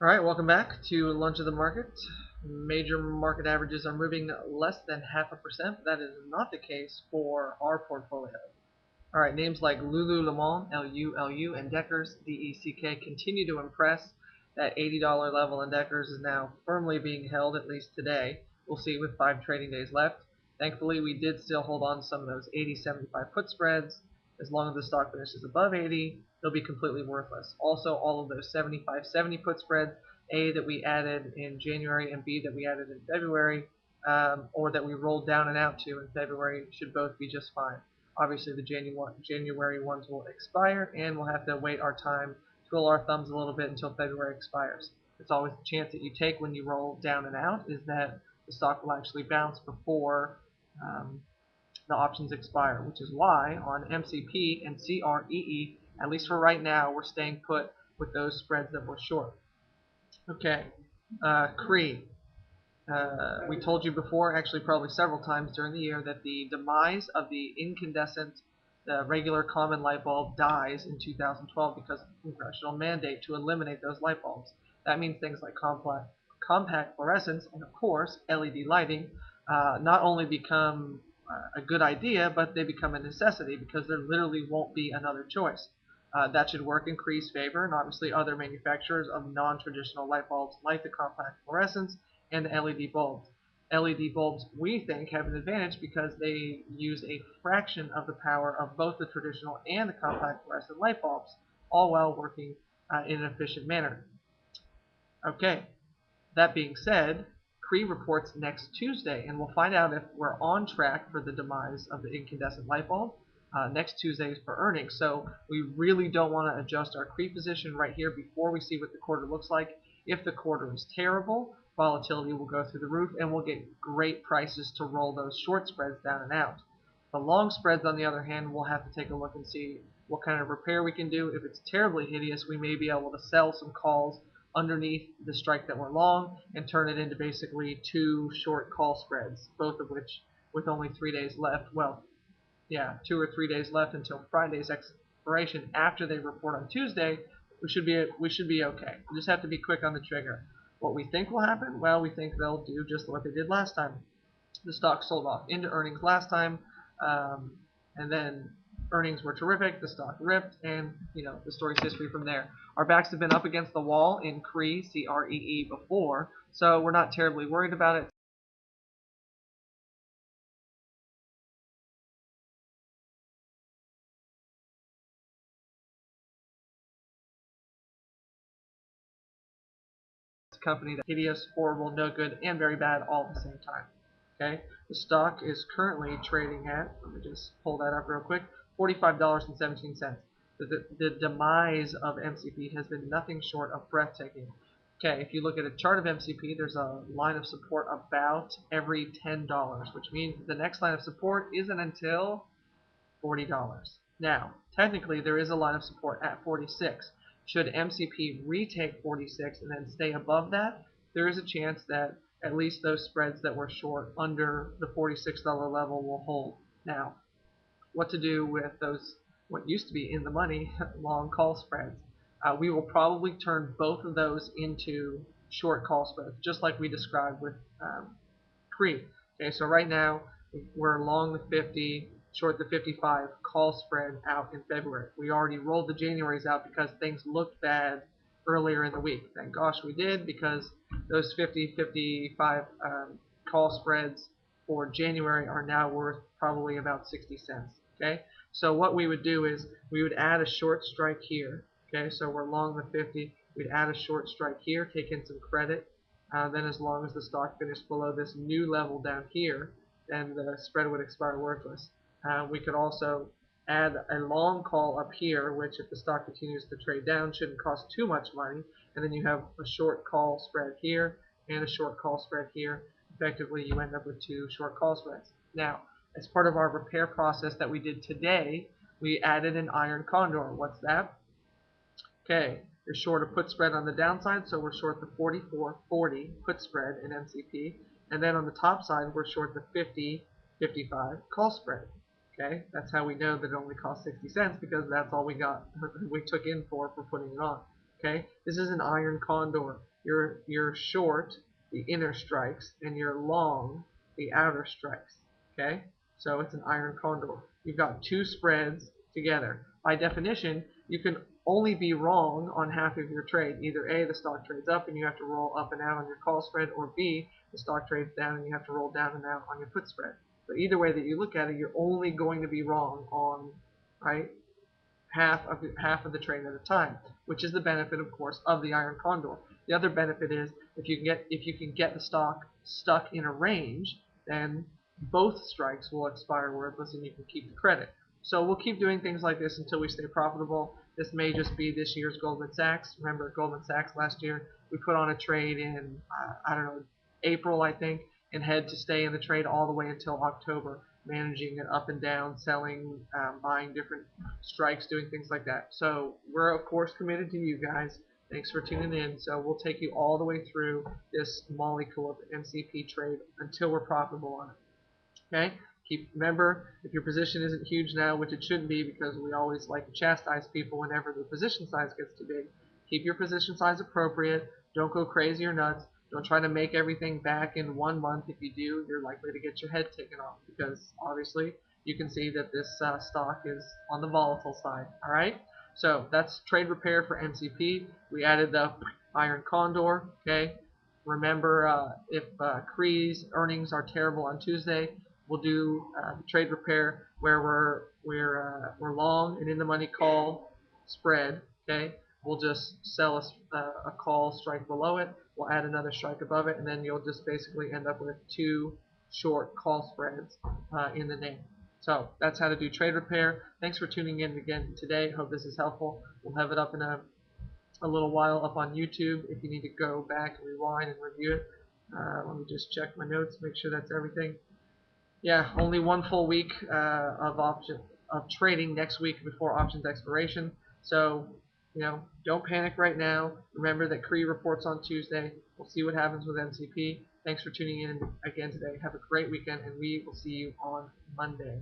All right, welcome back to Lunch of the Market. Major market averages are moving less than 0.5%. But that is not the case for our portfolio. All right, names like Lululemon, L-U-L-U, and Deckers, D-E-C-K, continue to impress. That $80 level in Deckers is now firmly being held, at least today. We'll see with 5 trading days left. Thankfully, we did still hold on to some of those 80-75 put spreads. As long as the stock finishes above 80, they'll be completely worthless. Also, all of those 75-70 put spreads, A, that we added in January and B, that we added in February, or that we rolled down and out to in February, should both be just fine. Obviously, the January ones will expire, and we'll have to wait our time, twiddle our thumbs a little bit until February expires. It's always the chance that you take when you roll down and out is that the stock will actually bounce before the options expire, which is why on MCP and CREE, at least for right now, we're staying put with those spreads that we're short. Okay, CREE. We told you before, actually probably several times during the year, that the demise of the incandescent, the regular common light bulb dies in 2012 because of the congressional mandate to eliminate those light bulbs. That means things like compact fluorescence and, of course, LED lighting not only become a good idea, but they become a necessity because there literally won't be another choice. That should work in CREE's favor, and obviously other manufacturers of non-traditional light bulbs like the compact fluorescence and the LED bulbs. LED bulbs, we think, have an advantage because they use a fraction of the power of both the traditional and the compact fluorescent light bulbs, all while working in an efficient manner. Okay, that being said, CREE reports next Tuesday, and we'll find out if we're on track for the demise of the incandescent light bulb. Next Tuesday is for earnings, so we really don't want to adjust our CREE position right here before we see what the quarter looks like. If the quarter is terrible, volatility will go through the roof, and we'll get great prices to roll those short spreads down and out. The long spreads, on the other hand, we'll have to take a look and see what kind of repair we can do. If it's terribly hideous, we may be able to sell some calls underneath the strike that we're long and turn it into basically 2 short call spreads, both of which with only 3 days left. Well, yeah, 2 or 3 days left until Friday's expiration. After they report on Tuesday, we should be okay. We just have to be quick on the trigger. What we think will happen? Well, we think they'll do just what they did last time. The stock sold off into earnings last time, and then earnings were terrific. The stock ripped, and the story's history from there. Our backs have been up against the wall in CREE, C-R-E-E, before, so we're not terribly worried about it. Company that's hideous, horrible, no good, and very bad all at the same time. Okay, the stock is currently trading at, let me just pull that up real quick, $45.17. The demise of MCP has been nothing short of breathtaking. Okay, if you look at a chart of MCP, there's a line of support about every $10, which means the next line of support isn't until $40. Now, technically, there is a line of support at 46. Should MCP retake 46 and then stay above that, there is a chance that at least those spreads that were short under the $46 level will hold. Now, what to do with those, what used to be in the money, long call spreads? We will probably turn both of those into short call spreads, just like we described with CREE. Okay, so right now we're long the 50, short the 55 call spread out in February. We already rolled the Januaries out because things looked bad earlier in the week. Thank gosh we did, because those 50, 55 call spreads for January are now worth probably about 60 cents. Okay, so what we would do is we would add a short strike here. Okay, so we're long the 50. We'd add a short strike here, take in some credit. Then as long as the stock finished below this new level down here, then the spread would expire worthless. We could also add a long call up here, which if the stock continues to trade down shouldn't cost too much money. And then you have a short call spread here and a short call spread here. Effectively, you end up with 2 short call spreads. Now, as part of our repair process that we did today, we added an iron condor. What's that? Okay, you're short a put spread on the downside, so we're short the 44.40 put spread in MCP. And then on the top side, we're short the 50.55 call spread. Okay, that's how we know that it only cost 60 cents, because that's all we got, we took in for putting it on. Okay, this is an iron condor. You're short the inner strikes and you're long the outer strikes. Okay, so it's an iron condor. You've got two spreads together. By definition, you can only be wrong on half of your trade. Either A, the stock trades up and you have to roll up and out on your call spread, or B, the stock trades down and you have to roll down and out on your put spread. But either way that you look at it, you're only going to be wrong on, right, half of the trade at a time, which is the benefit, of course, of the iron condor. The other benefit is if you can get the stock stuck in a range, then both strikes will expire worthless and you can keep the credit. So we'll keep doing things like this until we stay profitable. This may just be this year's Goldman Sachs. Remember Goldman Sachs last year? We put on a trade in, I don't know, April, I think, and had to stay in the trade all the way until October, managing it up and down, selling, buying different strikes, doing things like that. So we're, of course, committed to you guys. Thanks for tuning in. So we'll take you all the way through this Molycorp MCP trade until we're profitable on it. Okay? Remember, if your position isn't huge now, which it shouldn't be because we always like to chastise people whenever the position size gets too big, keep your position size appropriate. Don't go crazy or nuts. Don't try to make everything back in 1 month. If you do, you're likely to get your head taken off because obviously you can see that this stock is on the volatile side. All right? So that's trade repair for MCP. We added the iron condor. Okay? Remember, if CREE's earnings are terrible on Tuesday, we'll do trade repair where we're long and in the money call spread. Okay, we'll just sell a call strike below it. We'll add another strike above it, and then you'll just basically end up with two short call spreads in the name. So that's how to do trade repair. Thanks for tuning in again today. Hope this is helpful. We'll have it up in a little while up on YouTube if you need to go back and rewind and review it. Let me just check my notes, make sure that's everything. Yeah, only 1 full week of trading next week before options expiration. So, don't panic right now. Remember that CREE reports on Tuesday. We'll see what happens with MCP. Thanks for tuning in again today. Have a great weekend, and we will see you on Monday.